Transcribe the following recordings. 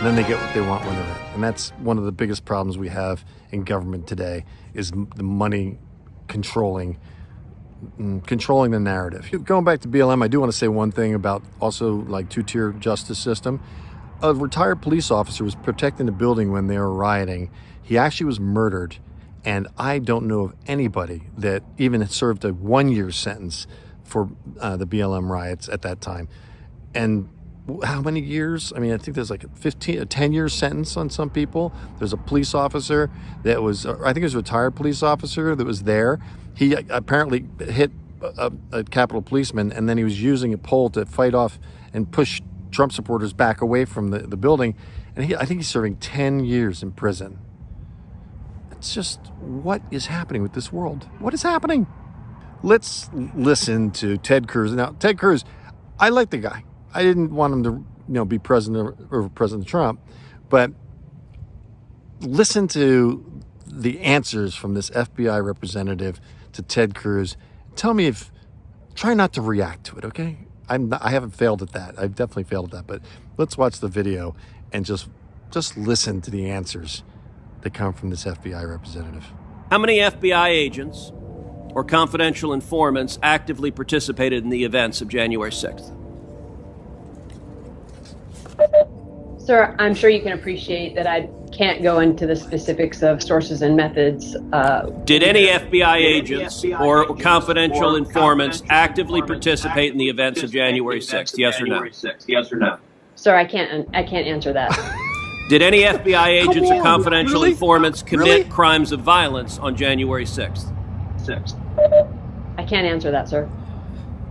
and then they get what they want when they're in. And that's one of the biggest problems we have in government today, is the money controlling the narrative. Going back to BLM, I do want to say one thing about also like two-tier justice system. A retired police officer was protecting the building when they were rioting. He actually was murdered, and I don't know of anybody that even served a 1-year sentence for the BLM riots at that time. And how many years? I mean, I think there's like a 10-year sentence on some people. There's a police officer that was, I think it was a retired police officer that was there. He apparently hit a Capitol policeman, and then he was using a pole to fight off and push Trump supporters back away from the building. And I think he's serving 10 years in prison. It's just, what is happening with this world? What is happening? Let's listen to Ted Cruz. Now, Ted Cruz, I like the guy. I didn't want him to, be president or President Trump, but listen to the answers from this FBI representative to Ted Cruz. Tell me try not to react to it, okay? I haven't failed at that. I've definitely failed at that, but let's watch the video and just listen to the answers that come from this FBI representative. How many FBI agents or confidential informants actively participated in the events of January 6th? Sir, I'm sure you can appreciate that I can't go into the specifics of sources and methods. Did any FBI agents or confidential informants actively participate in the events of January 6th? Yes or no? Yes or no? Sir, I can't answer that. Did any FBI agents or confidential informants commit crimes of violence on January 6th? I can't answer that, sir.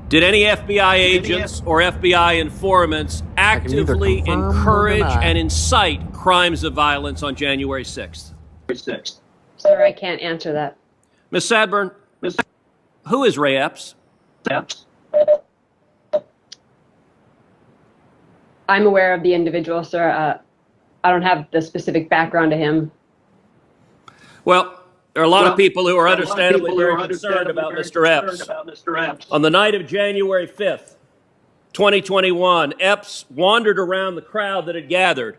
Did any FBI agents or FBI informants actively encourage and incite crimes of violence on January 6th? Sir, I can't answer that. Ms. Sadburn, who is Ray Epps? I'm aware of the individual, sir. I don't have the specific background to him. Well, there are a lot of people who are understandably very concerned about Mr. Epps. On the night of January 5th, 2021, Epps wandered around the crowd that had gathered,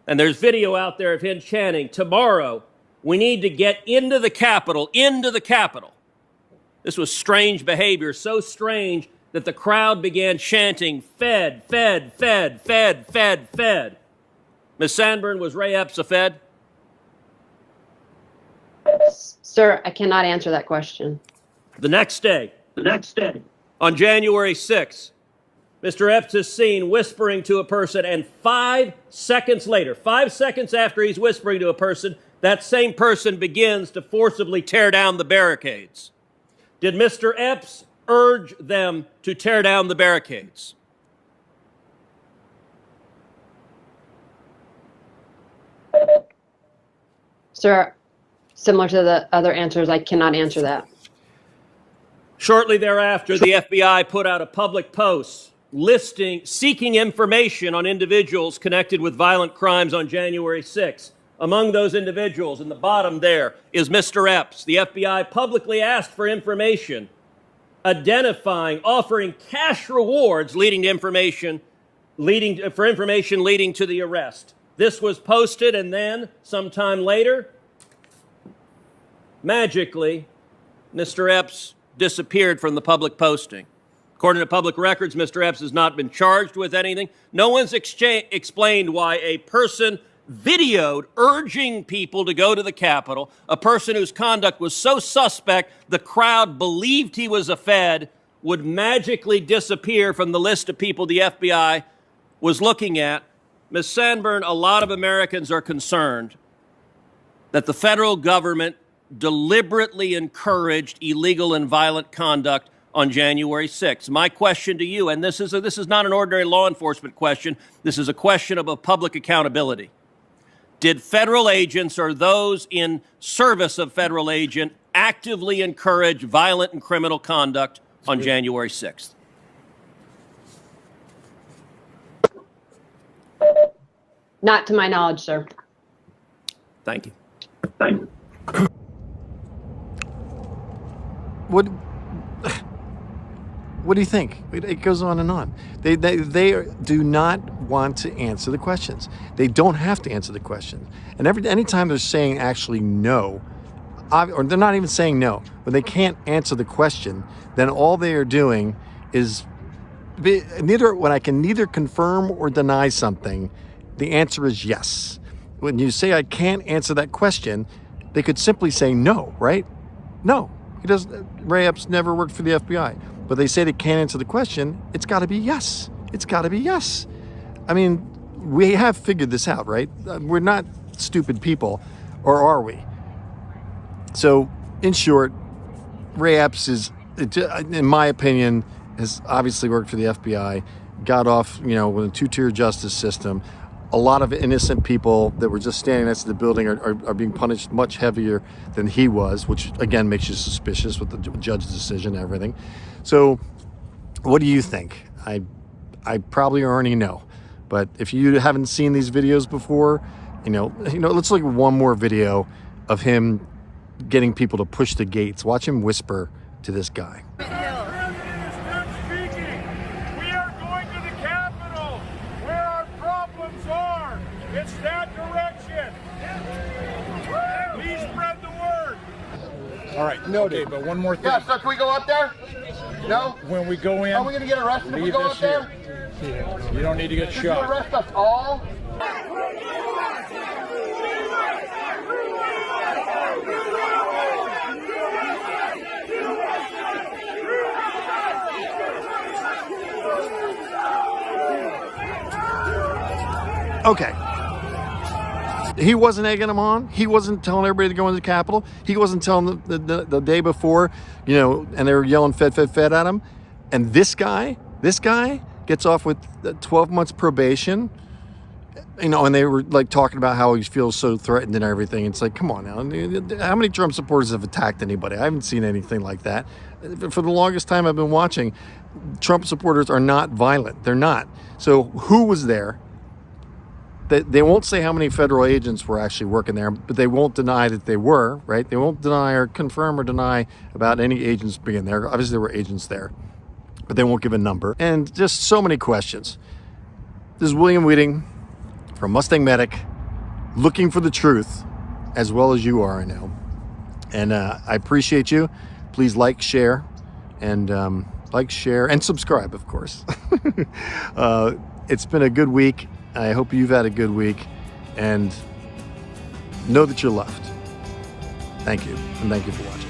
and there's video out there of him chanting, "Tomorrow, we need to get into the Capitol, into the Capitol." This was strange behavior, so strange that the crowd began chanting, "Fed, Fed, Fed, Fed, Fed, Fed." Ms. Sandburn, was Ray Epps a Fed? Sir, I cannot answer that question. The next day, on January 6th, Mr. Epps is seen whispering to a person, and 5 seconds later, 5 seconds after he's whispering to a person, that same person begins to forcibly tear down the barricades. Did Mr. Epps urge them to tear down the barricades? Sir, similar to the other answers, I cannot answer that. Shortly thereafter, the FBI put out a public post seeking information on individuals connected with violent crimes on January 6th. Among those individuals, in the bottom there, is Mr. Epps. The FBI publicly asked for information, offering cash rewards for information leading to the arrest. This was posted, and then, sometime later, magically, Mr. Epps disappeared from the public posting. According to public records, Mr. Epps has not been charged with anything. No one's explained why a person videoed urging people to go to the Capitol, a person whose conduct was so suspect the crowd believed he was a Fed, would magically disappear from the list of people the FBI was looking at. Ms. Sandburn, a lot of Americans are concerned that the federal government deliberately encouraged illegal and violent conduct on January 6th. My question to you, and this is not an ordinary law enforcement question, this is a question of public accountability. Did federal agents or those in service of federal agent actively encourage violent and criminal conduct on January 6th? Not to my knowledge, sir. Thank you. What do you think? It goes on and on. They do not want to answer the questions. They don't have to answer the questions. And anytime they're saying actually no, or they're not even saying no, but they can't answer the question, then all they are doing is when I can neither confirm or deny something, the answer is yes. When you say I can't answer that question, they could simply say no, right? No, he doesn't. Ray Epps never worked for the FBI, but they say they can't answer the question. It's got to be yes. It's got to be yes. I mean, we have figured this out, right? We're not stupid people, or are we? So, in short, Ray Epps is, in my opinion, has obviously worked for the FBI, got off, with a two-tier justice system. A lot of innocent people that were just standing next to the building are being punished much heavier than he was, which again makes you suspicious with the judge's decision and everything. So, what do you think? I probably already know, but if you haven't seen these videos before, let's look at one more video of him getting people to push the gates. Watch him whisper to this guy. It's that direction. Please spread the word. All right. No, okay, but one more thing. Yeah, so can we go up there? No? When we go in, are we going to get arrested if we go up there? Yeah. You don't need to get Did shot. you arrest us all? Okay. He wasn't egging them on. He wasn't telling everybody to go into the Capitol. He wasn't telling them the day before, and they were yelling fed at him. And this guy gets off with 12 months probation, and they were like talking about how he feels so threatened and everything. It's like, come on now. How many Trump supporters have attacked anybody? I haven't seen anything like that. For the longest time I've been watching, Trump supporters are not violent. They're not. So who was there? They won't say how many federal agents were actually working there, but they won't deny that they were, right? They won't deny or confirm or deny about any agents being there. Obviously, there were agents there, but they won't give a number. And just so many questions. This is William Wheating from Mustang Medic, looking for the truth, as well as you are, I know. And I appreciate you. Please like, share, and subscribe, of course. It's been a good week. I hope you've had a good week, and know that you're loved. Thank you, and thank you for watching.